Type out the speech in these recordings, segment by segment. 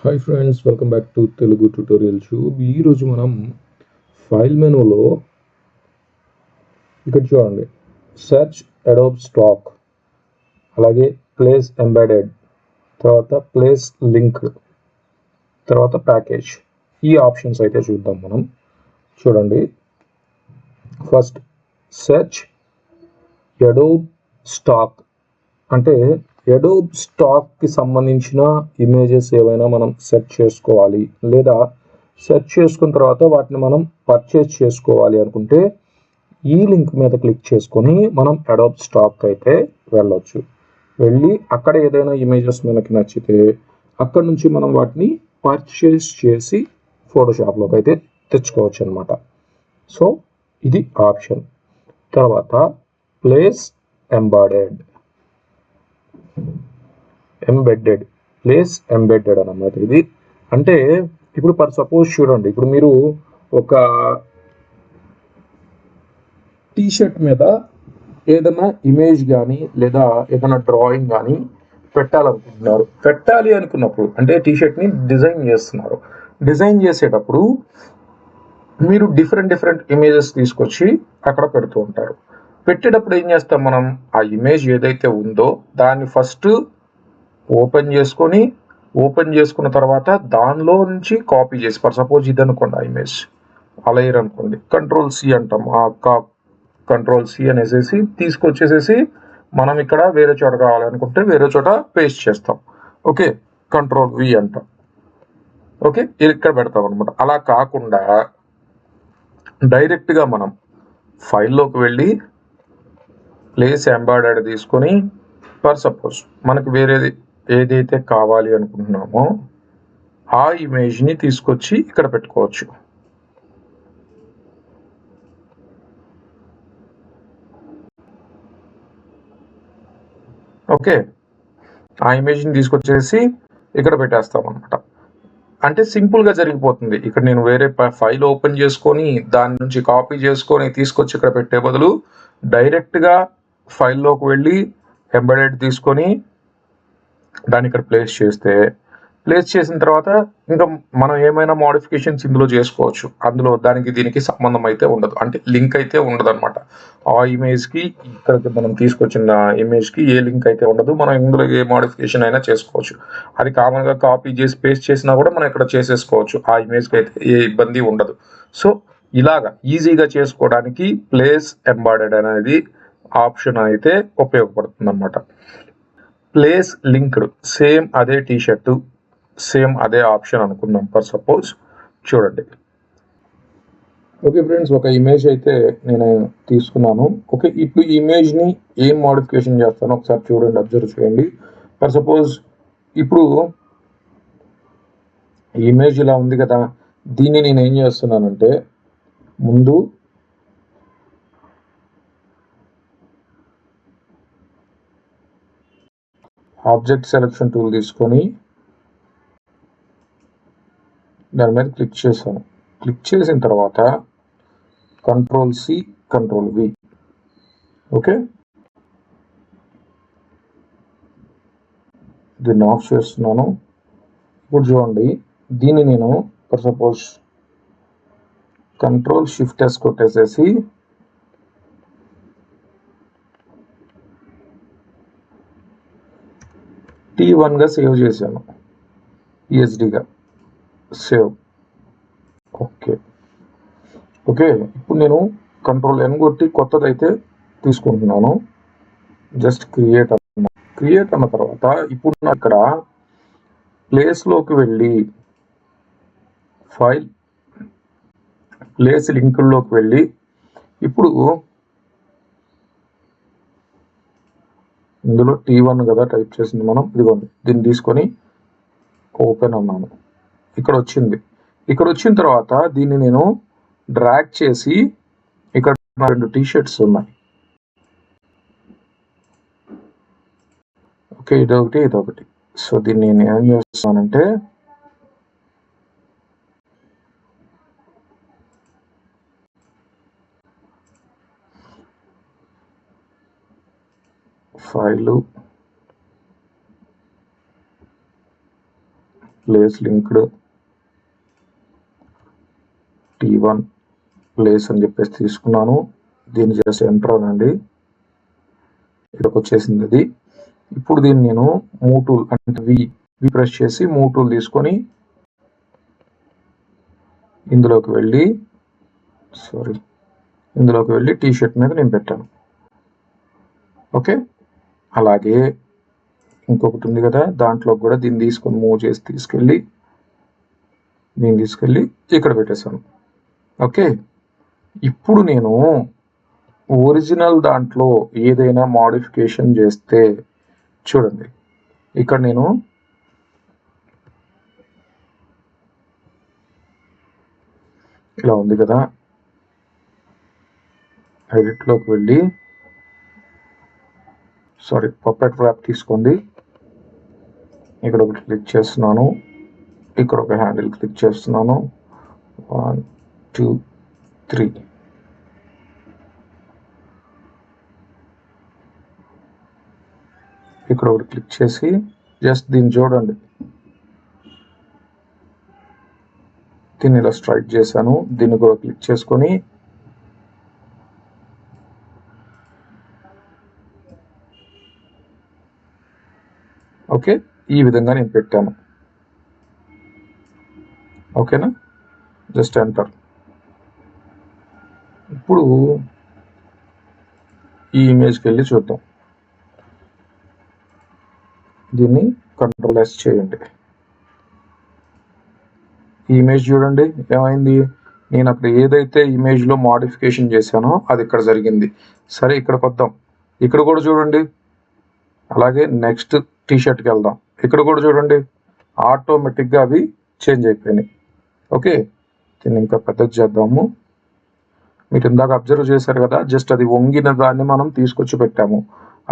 Hi friends, welcome back to Telugu tutorial tube. ఈరోజు మనం file మెనూలో ఇక్కడ చూడండి, సెర్చ్ అడోబ్ స్టాక్, అలాగే ప్లేస్ ఎంబెడెడ్, తర్వాత ప్లేస్ లింక్, తర్వాత ప్యాకేజ్, ఈ ఆప్షన్స్ అయితే చూద్దాం. మనం చూడండి, ఫస్ట్ సెర్చ్ అడోబ్ స్టాక్ అంటే అడోబ్ స్టాక్కి సంబంధించిన ఇమేజెస్ ఏవైనా మనం సెర్చ్ చేసుకోవాలి, లేదా సెర్చ్ చేసుకున్న తర్వాత వాటిని మనం పర్చేస్ చేసుకోవాలి అనుకుంటే ఈ లింక్ మీద క్లిక్ చేసుకొని మనం అడోబ్ స్టాక్ అయితే వెళ్ళొచ్చు. వెళ్ళి అక్కడ ఏదైనా ఇమేజెస్ మనకి నచ్చితే అక్కడ నుంచి మనం వాటిని పర్చేస్ చేసి ఫోటోషాప్లోకి అయితే తెచ్చుకోవచ్చు అనమాట. సో ఇది ఆప్షన్. తర్వాత ప్లేస్ ఎంబెడెడ్ ప్లేస్ ఎంబెడెడ్ అన్నమాట. ఇది అంటే ఇప్పుడు ఫర్ సపోజ్ చూడండి, ఇప్పుడు మీరు ఒక టీషర్ట్ మీద ఏదైనా ఇమేజ్ కానీ లేదా ఏదైనా డ్రాయింగ్ కానీ పెట్టాలి అనుకున్నప్పుడు, అంటే టీషర్ట్ని డిజైన్ చేసేటప్పుడు మీరు డిఫరెంట్ ఇమేజెస్ తీసుకొచ్చి అక్కడ పెడుతూ ఉంటారు. పెట్టేటప్పుడు ఏం చేస్తాం, మనం ఆ ఇమేజ్ ఏదైతే ఉందో దాన్ని ఫస్ట్ ఓపెన్ చేసుకున్న తర్వాత దానిలో నుంచి కాపీ చేసి, ఫర్ సపోజ్ ఇది అనుకోండి, ఆ ఇమేజ్ అలైర్ అనుకోండి, కంట్రోల్-C అంటాం. ఆ కంట్రోల్-C అనేసి తీసుకొచ్చేసేసి మనం ఇక్కడ వేరే చోట కావాలనుకుంటే వేరే చోట పేస్ట్ చేస్తాం. ఓకే, కంట్రోల్-V అంటాం. ఓకే, ఇక్కడ పెడతాం అనమాట. అలా కాకుండా డైరెక్ట్గా మనం ఫైల్లోకి వెళ్ళి ప్లేస్ ఎంబెడెడ్ తీసుకొని, ఫర్ సపోజ్ మనకి వేరేది ఏదైతే కావాలి అనుకుంటున్నామో ఆ ఇమేజ్ని తీసుకొచ్చి ఇక్కడ పెట్టుకోవచ్చు. ఓకే, ఆ ఇమేజ్ని తీసుకొచ్చేసి ఇక్కడ పెట్టేస్తాం అనమాట. అంటే సింపుల్గా జరిగిపోతుంది. ఇక్కడ నేను వేరే ఫైల్ ఓపెన్ చేసుకొని దాని నుంచి కాపీ చేసుకొని తీసుకొచ్చి ఇక్కడ పెట్టే బదులు డైరెక్ట్గా ఫైల్లోకి వెళ్ళి ఎంబెడెడ్ తీసుకొని దాన్ని ఇక్కడ ప్లేస్ చేసిన తర్వాత ఇంకా మనం ఏమైనా మోడిఫికేషన్స్ ఇందులో చేసుకోవచ్చు. అందులో దానికి దీనికి సంబంధం అయితే ఉండదు, అంటే లింక్ అయితే ఉండదు అనమాట. ఆ ఇమేజ్కి ఇక్కడ మనం తీసుకొచ్చిన ఇమేజ్కి ఏ లింక్ అయితే ఉండదు. మనం ఇందులో ఏ మోడిఫికేషన్ అయినా చేసుకోవచ్చు. అది కామన్గా కాపీ చేసి పేస్ట్ చేసినా కూడా మనం ఇక్కడ చేసేసుకోవచ్చు. ఆ ఇమేజ్కి అయితే ఏ ఇబ్బంది ఉండదు. సో ఇలాగా ఈజీగా చేసుకోవడానికి ప్లేస్ ఎంబెడెడ్ అనేది ఆప్షన్ అయితే ఉపయోగపడుతుంది అనమాట. ప్లేస్ లింక్డ్, సేమ్ అదే టీషర్టు, సేమ్ అదే ఆప్షన్ అనుకుందాం. ఫర్ సపోజ్ చూడండి. ఓకే ఫ్రెండ్స్, ఒక ఇమేజ్ అయితే నేను తీసుకున్నాను. ఓకే, ఇప్పుడు ఈ ఇమేజ్ని ఏం మోడిఫికేషన్ చేస్తానో ఒకసారి చూడండి, అబ్జర్వ్ చేయండి. ఫర్ సపోజ్ ఇప్పుడు ఈ ఇమేజ్ ఇలా ఉంది కదా, దీన్ని నేను ఏం చేస్తున్నానంటే ముందు ఆబ్జెక్ట్ సెలెక్షన్ టూల్ తీసుకొని దాని మీద క్లిక్ చేశాను. క్లిక్ చేసిన తర్వాత కంట్రోల్-C కంట్రోల్-V. ఓకే, దీన్ని ఆఫ్ చేస్తున్నాను. ఇప్పుడు చూడండి, దీన్ని నేను ఫర్ సపోజ్ కంట్రోల్-Shift-S కొట్టేసేసి T1గా సేవ్ చేశాను, ESDగా సేవ్. ఓకే, ఇప్పుడు నేను కంట్రోల్-N కొట్టి కొత్తదైతే తీసుకుంటున్నాను. జస్ట్ క్రియేట్ అన్న తర్వాత ఇప్పుడు నా ఇక్కడ ప్లేస్లోకి వెళ్ళి ఫైల్ ప్లేస్ లింకుల్లోకి వెళ్ళి ఇప్పుడు ఇందులో T1 కదా టైప్ చేసింది మనం, ఇదిగోండి, దీన్ని తీసుకొని ఓపెన్ అన్నాను. ఇక్కడ వచ్చిన తర్వాత దీన్ని నేను డ్రాగ్ చేసి ఇక్కడ 2 టీషర్ట్స్ ఉన్నాయి. ఓకే, ఇదొకటి. సో దీన్ని నేను ఏం చేస్తానంటే file place linked T1 place అని చెప్పేసి తీసుకున్నాను. దీన్ని జస్ట్ ఎంటర్ అనండి, ఇక్కడికి వచ్చేసింది అది. ఇప్పుడు దీన్ని నేను మూవ్ టూల్ అంటే వి ప్రెస్ చేసి మూవ్ టూల్ తీసుకొని ఇందులోకి వెళ్ళి టీ షర్ట్ మీద నేను పెట్టాను. ఓకే, అలాగే ఇంకొకటి ఉంది కదా, దాంట్లో కూడా దీన్ని తీసుకొని మూవ్ చేసి తీసుకెళ్ళి ఇక్కడ పెట్టేశాను. ఓకే, ఇప్పుడు నేను ఒరిజినల్ దాంట్లో ఏదైనా మోడిఫికేషన్ చేస్తే చూడండి, ఇక్కడ నేను ఇలా ఉంది కదా, ఎడిట్లోకి వెళ్ళి పప్పెట్ ర్యాప్ తీసుకోండి, ఇక్కడ ఒకటి క్లిక్ చేస్తున్నాను, ఇక్కడ ఒక హ్యాండిల్ క్లిక్ చేస్తున్నాను, 1 2 3. ఇక్కడ ఒకటి క్లిక్ చేసి జస్ట్ దీన్ని చూడండి, దీన్ని ఇలా స్ట్రైట్ చేశాను, దీన్ని కూడా క్లిక్ చేసుకొని ఓకే, ఈ విధంగా నేను పెట్టాను. ఓకేనా, జస్ట్ ఎంటర్. ఇప్పుడు ఈ ఇమేజ్కి వెళ్ళి చూద్దాం, దీన్ని కంట్రోల్ S చేయండి. ఈ ఇమేజ్ చూడండి ఏమైంది, నేను అక్కడ ఏదైతే ఇమేజ్లో మోడిఫికేషన్ చేశానో అది ఇక్కడ జరిగింది. సరే, ఇక్కడికి వద్దాం, ఇక్కడ కూడా చూడండి. అలాగే నెక్స్ట్ టీషర్ట్కి వెళ్దాం, ఇక్కడ కూడా చూడండి ఆటోమేటిక్గా అవి చేంజ్ అయిపోయినాయి. ఓకే, దీన్ని ఇంకా పెద్దది చేద్దాము. మీరు ఇందాక అబ్జర్వ్ చేశారు కదా, జస్ట్ అది వంగిన దాన్ని మనం తీసుకొచ్చి పెట్టాము.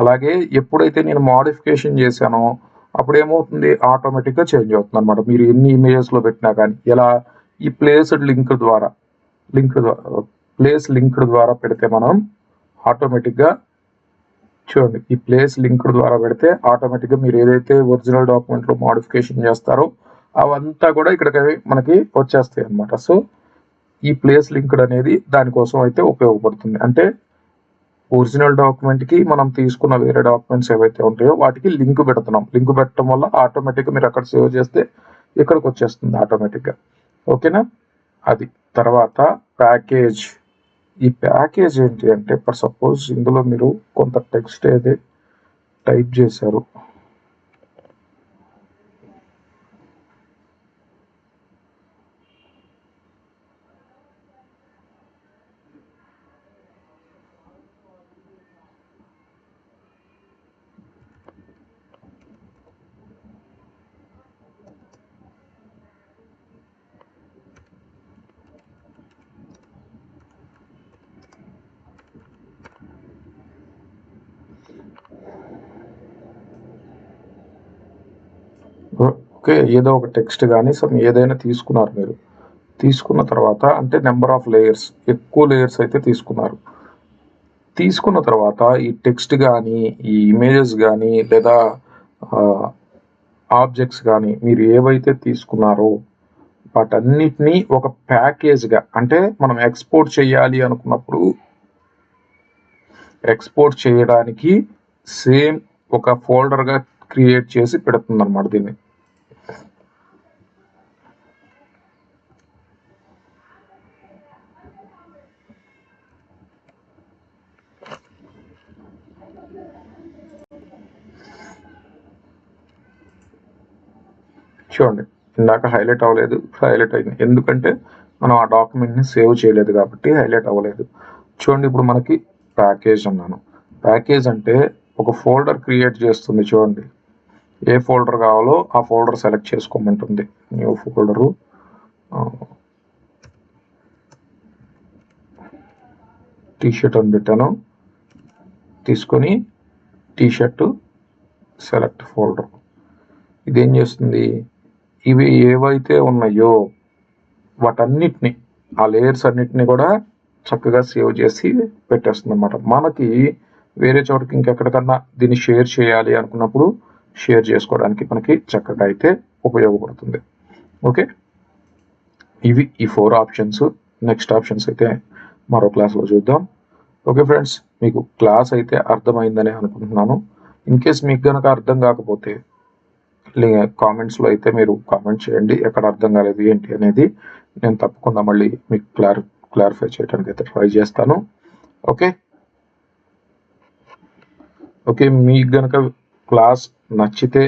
అలాగే ఎప్పుడైతే నేను మోడిఫికేషన్ చేశానో అప్పుడు ఏమవుతుంది, ఆటోమేటిక్గా చేంజ్ అవుతుంది అనమాట. మీరు ఎన్ని ఇమేజెస్లో పెట్టినా కానీ. ఇలా ఈ ప్లేస్ లింక్డ్ ద్వారా పెడితే మనం ఆటోమేటిక్గా చూడండి, ఈ ప్లేస్ లింక్డ్ ద్వారా పెడితే ఆటోమేటిక్గా మీరు ఏదైతే ఒరిజినల్ డాక్యుమెంట్లో మోడిఫికేషన్ చేస్తారో అవంతా కూడా ఇక్కడికి మనకి వచ్చేస్తాయి అనమాట. సో ఈ ప్లేస్ లింక్డ్ అనేది దానికోసం అయితే ఉపయోగపడుతుంది. అంటే ఒరిజినల్ డాక్యుమెంట్కి మనం తీసుకున్న వేరే డాక్యుమెంట్స్ ఏవైతే ఉంటాయో వాటికి లింక్ పెడుతున్నాం. లింక్ పెట్టడం వల్ల ఆటోమేటిక్గా మీరు అక్కడ సేవ్ చేస్తే ఇక్కడికి వచ్చేస్తుంది ఆటోమేటిక్గా. ఓకేనా, అది. తర్వాత ప్యాకేజ్. ఈ ప్యాకేజ్ ఏంటి అంటే, ఫర్ సపోజ్ ఇందులో మీరు కొంత టెక్స్ట్ ఏది టైప్ చేశారు, ఓకే, ఏదో ఒక టెక్స్ట్ కానీ ఏదైనా తీసుకున్నారు. మీరు తీసుకున్న తర్వాత అంటే నెంబర్ ఆఫ్ లేయర్స్, ఎక్కువ లేయర్స్ అయితే తీసుకున్నారు. తీసుకున్న తర్వాత ఈ టెక్స్ట్ కానీ, ఈ ఇమేజెస్ కానీ, లేదా ఆబ్జెక్ట్స్ కానీ మీరు ఏవైతే తీసుకున్నారో వాటన్నిటినీ ఒక ప్యాకేజ్గా, అంటే మనం ఎక్స్పోర్ట్ చేయాలి అనుకున్నప్పుడు ఎక్స్పోర్ట్ చేయడానికి సేమ్ ఒక ఫోల్డర్గా క్రియేట్ చేసి పెడుతుంది అన్నమాట. దీన్ని చూడండి, ఇందాక హైలైట్ అవ్వలేదు, హైలైట్ అయింది. ఎందుకంటే మనం ఆ డాక్యుమెంట్ని సేవ్ చేయలేదు కాబట్టి హైలైట్ అవ్వలేదు. చూడండి, ఇప్పుడు మనకి ప్యాకేజ్ అన్నాను. ప్యాకేజ్ అంటే ఒక ఫోల్డర్ క్రియేట్ చేస్తుంది. చూడండి, ఏ ఫోల్డర్ కావాలో ఆ ఫోల్డర్ సెలెక్ట్ చేసుకోమంటుంది. న్యూ ఫోల్డరు, టీషర్ట్ అని పెట్టాను, తీసుకొని టీషర్ట్ సెలెక్ట్ ఫోల్డర్. ఇదేం చేస్తుంది, ఇవి ఏవైతే ఉన్నాయో వాటన్నిటిని, ఆ లేయర్స్ అన్నిటిని కూడా చక్కగా సేవ్ చేసి పెట్టేస్తుంది అన్నమాట. మనకి వేరే చోటకి ఇంకెక్కడికన్నా దీన్ని షేర్ చేయాలి అనుకున్నప్పుడు షేర్ చేసుకోవడానికి మనకి చక్కగా అయితే ఉపయోగపడుతుంది. ఓకే, ఇవి ఈ 4 ఆప్షన్స్. నెక్స్ట్ ఆప్షన్స్ అయితే మరో క్లాస్లో చూద్దాం. ఓకే ఫ్రెండ్స్, మీకు క్లాస్ అయితే అర్థమైందని అనుకుంటున్నాను. ఇన్ కేస్ మీకు కనుక అర్థం కాకపోతే కామెంట్స్లో అయితే మీరు కామెంట్ చేయండి, ఎక్కడ అర్థం కాలేదు ఏంటి అనేది. నేను తప్పకుండా మళ్ళీ మీకు క్లారిఫై చేయడానికి అయితే ట్రై చేస్తాను. ఓకే ఓకే, మీకు కనుక క్లాస్ నచ్చితే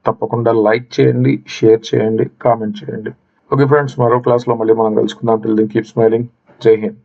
తప్పకుండా లైక్ చేయండి, షేర్ చేయండి, కామెంట్ చేయండి. ఓకే ఫ్రెండ్స్, మరో క్లాస్లో మళ్ళీ మనం కలుసుకుందాం. Till then keep smiling. Jai Hind.